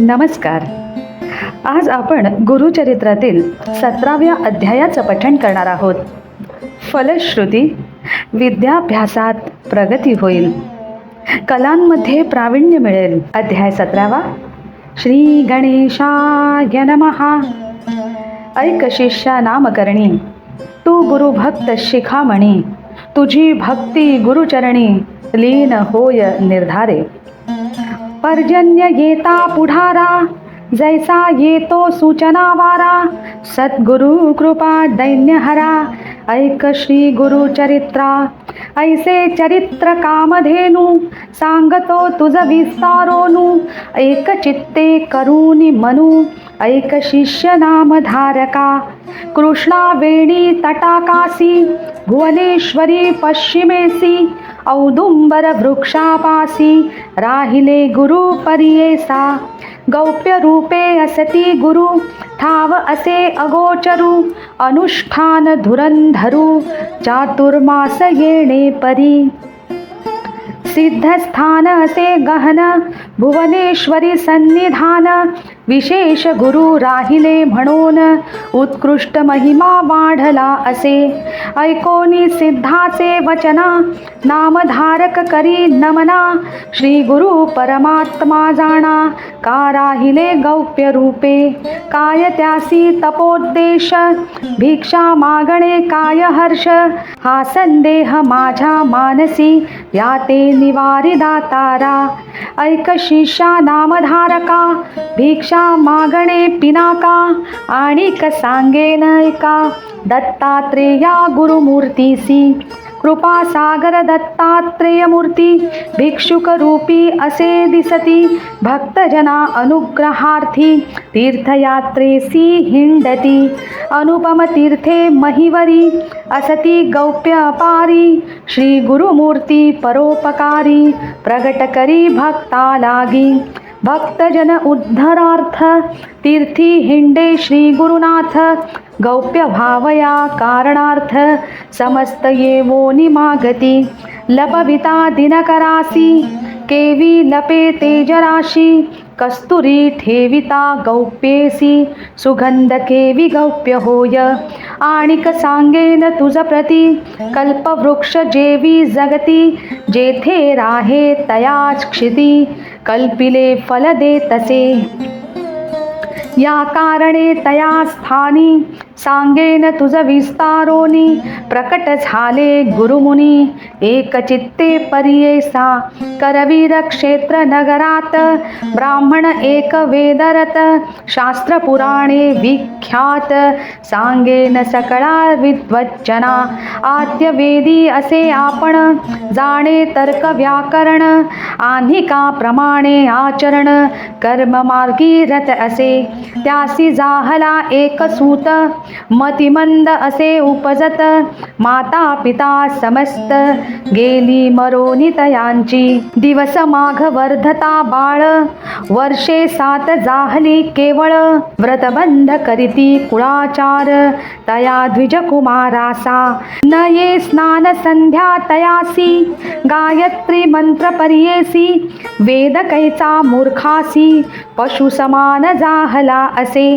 नमस्कार. आज आपण गुरुचरित्रातील 17व्या अध्यायाचं पठण करणार आहोत. फलश्रुती. विद्याभ्यासात प्रगती होईल, कलांमध्ये प्रावीण्य मिळेल. अध्याय 17वा. श्री गणेशाय नमः. ऐक शिष्या नामकरणी, तू गुरुभक्त शिखामणी. तुझी भक्ती गुरुचरणी, लीन होय निर्धारे. पर्जन्य येता पुढारा, जैसा येतो सूचना वारा. सद्गुरु कृपा दैन्यहरा, ऐक श्री गुरुचरित्रा. ऐसे चरित्र कामधेनु, सांगतो तुझ विस्तारोनु. एक चित्ते करूनी मनू, ऐक शिष्य नामधारका. कृष्णा वेणी तटाकासी, भुवनेश्वरी पश्चिमेसी. औदुंबर वृक्षापासी, राहिले गुरु परियेसा. गौप्य रूपे असती गुरु, ठाव असे अगोचरू. अनुष्ठान धुरंधरू, चातुर्मास येणे परी. सिद्धस्थान असे गहन, भुवनेश्वरी सन्निधान. विशेष गुरु राहिले म्हणून, उत्कृष्ट महिमा वाढला असे. ऐकोनी सिद्धाचे वचना, नामधारक करी नमना. श्री गुरु परमात्मा जाणा, का राहिले गौप्य रूपे. काय त्यासी तपोद्देश, भिक्षा मागणे काय हर्ष. हा संदेह माझ्या मानसी, याते निवारी दातारा. ऐक शिष्या नामधारका, भिक्षा मागणे पिनाका. आणिक सांगेन ऐका, दत्तात्रेया गुरुमूर्तीसी. कृपा सागर दत्तात्रेय मूर्ती, भिक्षुक रूपी असे दिसती. भक्तजना अनुग्रहार्थी, तीर्थयात्रेसी हिंडती. अनुपम तीर्थे महिवरी, असती गौप्य अपारी. श्री गुरुमूर्ती परोपकारी, प्रगट करी भक्ता लागी. भक्तजन उद्धरार्थ, तीर्थी हिंडे श्री गुरुनाथ. गौप्य भावया कारणार्थ, समस्त येवोनी मागती. लपविता दिनकरासी, केवी लपे तेजराशी. कस्तुरी ठेविता गौप्येसी, सुगंध केवी गौप्य होय. आणिक सांगेन तुझ प्रती, कल्पवृक्ष जेवी जगती. जेथे राहे तयाच क्षिती, कल्पिले फल दे तसे. या कारणे तया स्थानी, सांगेन तुझ विस्तारोनी. प्रकट झाले गुरुमुनी, एक चित्ते परियेसा. करवीर क्षेत्र नगरात, ब्राह्मण एक वेदरत. शास्त्र पुराणे विख्यात, सांगेन सकळा विद्वज्जना. आद्यवेदी असे आपण, जाणे तर्क व्याकरण. आन्हिका प्रमाणे आचरण, कर्ममार्गी रत असे. त्यासी जाहला एक सूत, मतिमंद असे उपजत. माता पिता समस्त, गेली मरोनी तयांची. दिवस माघ वर्धता बाळ, वर्षे 7 जाहली केवळ. व्रतबंध करीती कुळाचार, तया द्विज कुमारासा. नये स्नान संध्या तयासी, गायत्री मंत्र परियेसी. वेद कैचा मूर्खासी, पशु समान जाहला असे.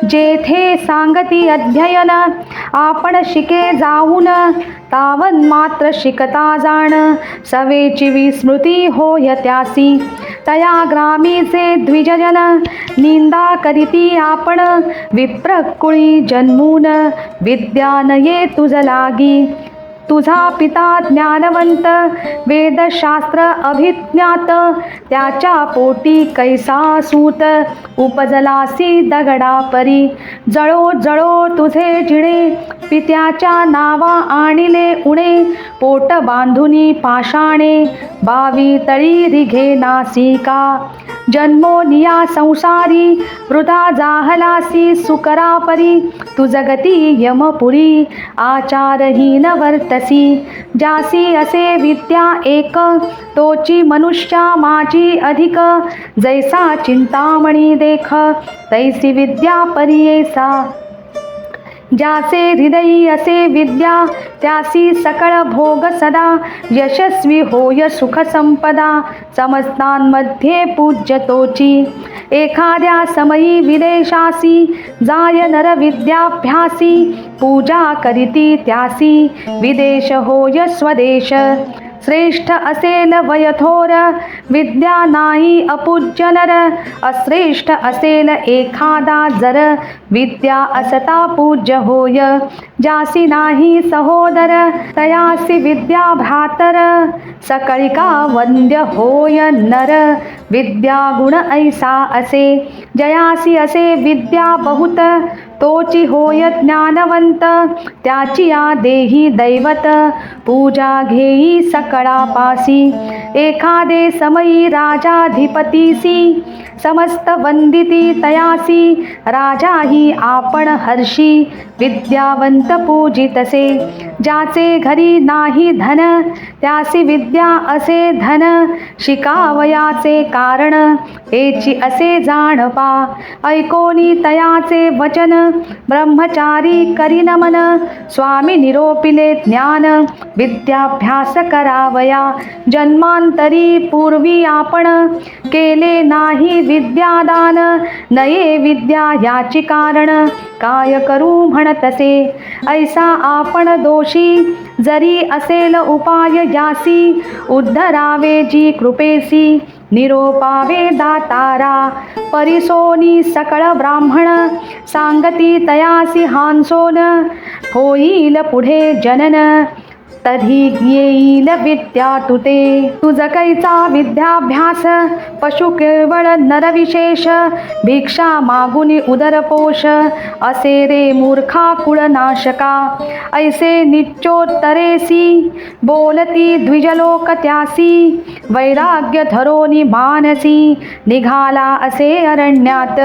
जेथे सांगती अध्ययन, आपण शिके जाऊन. तावन मात्र शिकता जाण, सवेची विस्मृती होय त्यासी. तया ग्रामीचे द्विजजन, निंदा करीती आपण. विप्रकुळी जन्मून, विद्या नये तुझ लागी. तुझा पिता ज्ञानवंत, वेदशास्त्र अभिज्ञात. त्याच्या पोटी कैसा सूत, उपजलासी दगडा परी. जळो जळो तुझे जिणे, पित्याच्या नावा आणिले उणे. पोट बांधुनी पाषाणे, बावी तळी रिघे नासिका. जन्मोनिया संसारी, वृथा जाहलासी सुकरा परी. तु जगती यमपुरी, आचारहीन वर्तसी. जासी असे विद्या एक, तोची मनुष्या माझी अधिक. जैसा चिंतामणी देख, तैसी विद्या परियेसा. ज्याचे हृदयी असे विद्या त्यासी सकळ भोग सदा यशस्वी होय सुख संपदा समस्तांमध्ये पूज्य तोची एखाद्या समयी विदेशासी जाय नर विद्याभ्यासी पूजा करीती त्यासी विदेश होय स्वदेश श्रेष्ठ असेल वयथोर विद्या नाही अपूज्य नर अश्रेष्ठ असेल एखादा जर विद्या असता पूज्य होय ज्यासी नाही सहोदर तयासी विद्या भ्रातर सकळिका वंद्य होय नर विद्या गुण ऐसा असे जयासी असे विद्या बहुत तोची होय ज्ञानवंत त्याची या देही दैवत पूजा घेई सकळापासी एखादे समयी राजाधिपतीसी समस्त वंदिती तयासी राजाही आपण हर्षी विद्यावंत पूजितसे ज्याचे घरी नाही धन त्यासी विद्या असे धन शिकावयाचे कारण हेची असे जाणपा ऐकोनी तयाचे वचन ब्रह्मचारी करी नमन स्वामी निरोपिले ज्ञान विद्याभ्यास करावया जन्मांतरी पूर्वी आपण केले नाही विद्यादान नये विद्या याची कारण काय करू म्हणतसे ऐसा आपण दोषी जरी असेल उपाय यासी उद्धरावे जी कृपेसी निरोपावे दातारा परिसोनी सकळ ब्राह्मण सांगती तयासी हांसोन होईल पुढे जनन तधी येईल विद्या तुते तुझ कैचा विद्याभ्यास पशु केवळ नरविशेष भिक्षा मागुनी उदरपोष असे रे मूर्खा कुळनाशका ऐसे निच्चोत्तरेसी बोलती द्विजलोक त्यासी वैराग्य धरोनी मानसी निघाला असे अरण्यात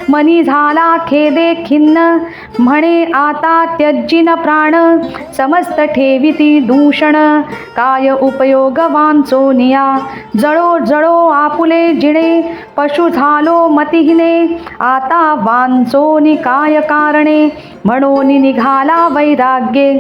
मनी झाला खेदे खिन्न म्हणे आता त्यज्जिन प्राण समस्त ठेविती दूषण काय उपयोग वांचोनिया जळो जळो आपुले जिणे पशु झालो मतिहीने आता वांचोनी काय कारणे म्हणून निघाला वैराग्ये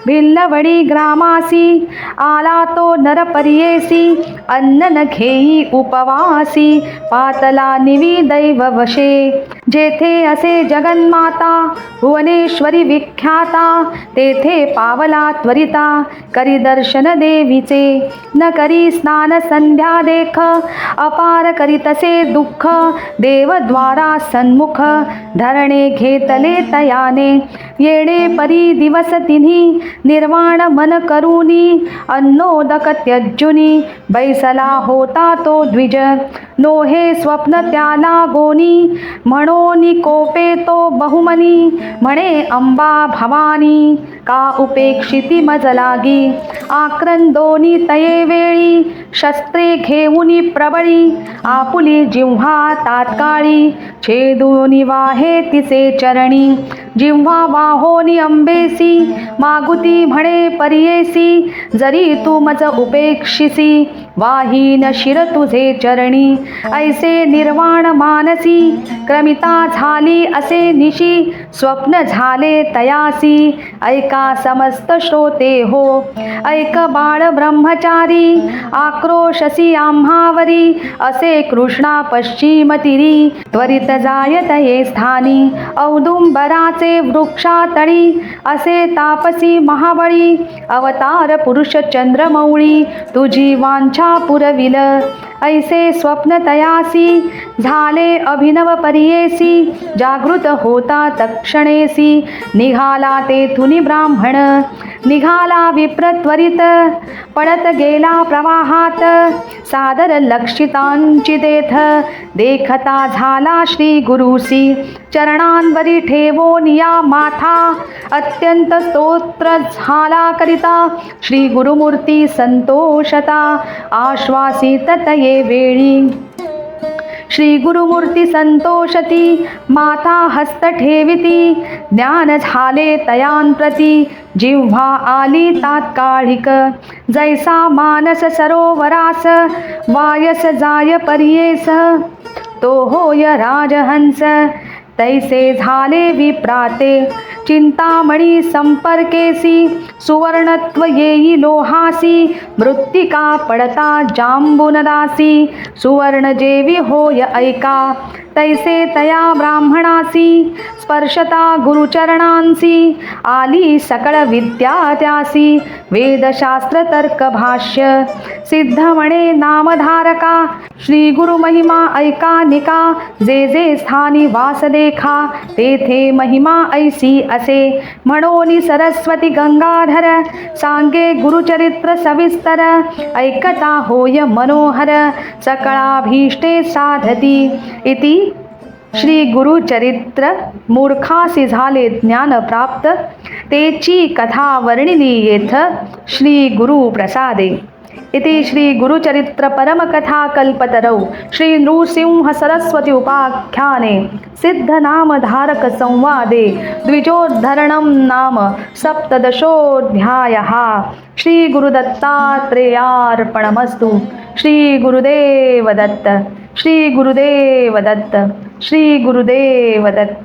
भिल्लवडी ग्रामासी आला तो नरपर्येसी अन्न न घेई उपवासी पातला निवी दैव वशे जेथे असे जगन्माता भुवनेश्वरी विख्याता तेथे पावला त्वरिता करी दर्शन देवीचे न करी स्नान संध्या देख अपार करीतसे दुःख देवद्वारा सन्मुख धरणे घेतले तयाने येणे परी दिवस तिन्ही निर्वाण मन करूनी अन्नोदक त्यज्जुनी बैसला होता तो द्विज नोहे स्वप्न त्याला गोनी म्हणोनी कोपे तो बहुमनी म्हणे अंबा भवानी का उपेक्षिती मज लागी आक्रंदोनी तये वेळी शस्त्रे घेऊनी प्रबळी आपुली जिव्हा तात्काळी छेदूनी वाहे तिचे चरणी जिव्हा वाहोनी अंबेसी मागुती म्हणे पर्येसी जरी तू मज उपेक्षिसी वाहीन शिर तुझे चरणी ऐसे निर्वाण मानसी क्रमिता झाली असे निशी स्वप्न झाले तयासी ऐका समस्त श्रोते हो ऐक बाळ ब्रह्मचारी आक्रोशसी आम्हावरी असे कृष्णा पश्चिम तिरी त्वरित जायत ये स्थानी औदुंबराचे वृक्षातळी असे तापसी महाबळी अवतार पुरुष चंद्रमौळी तुझी वांछा पुरविल ऐसे स्वप्न तयासी झाले अभिनव पर्येसी जागृत होता तक्षणेसी निघाला तेथुनी ब्राह्मण निघाला विप्र त्वरित पडत गेला प्रवाहात सादर लक्षितांची देथ देखता झाला श्री गुरुसी चरणांवरी ठेवो निया माथा अत्यंत स्तोत्र झाला करिता श्री गुरुमूर्ती संतोषता आश्वासित तये वेळी श्री गुरुमूर्ती संतोषती माता हस्त ठेविती ज्ञान झाले तयांप्रती जिव्हा आली तात्कालिक जैसा मानस सरोवरास वायस जाय पर्येस तो होय राजहंस तैसे झाले विप्राते चिंतामणी संपर्केसी सुवर्णत्व येई लोहासी मृत्तिका पडता जांबुनदासी सुवर्ण जेवी होय ऐका तैसे तया ब्राह्मणासी स्पर्शता गुरुचरणांसी आली सकळ विद्या त्यासी वेदशास्त्र तर्क भाष्य सिद्ध म्हणे नामधारका श्री गुरु महिमा ऐकानिका जे जे स्थानी वास देखा तेथे महिमा ऐसी असे म्हणोनी सरस्वती गंगाधर सांगे गुरुचरित्र सविस्तर ऐकता होय मनोहर सकळाभीष्टे साधती इति श्री गुरुचरित्र मूर्खासी झाले ज्ञान प्राप्त तेची कथा वर्णिली येथ श्री गुरु प्रसादे इति श्री गुरुचरित्र परमकथा कल्पतरौ श्री नृसिंह सरस्वती उपाख्याने सिद्ध नामधारक संवादे द्विजोद्धरणं नाम सप्तदशोऽध्यायः श्री गुरुदत्तात्रेयार्पणमस्तु श्री गुरुदेव दत्त श्री गुरुदेव दत्त श्री गुरुदेव दत्त।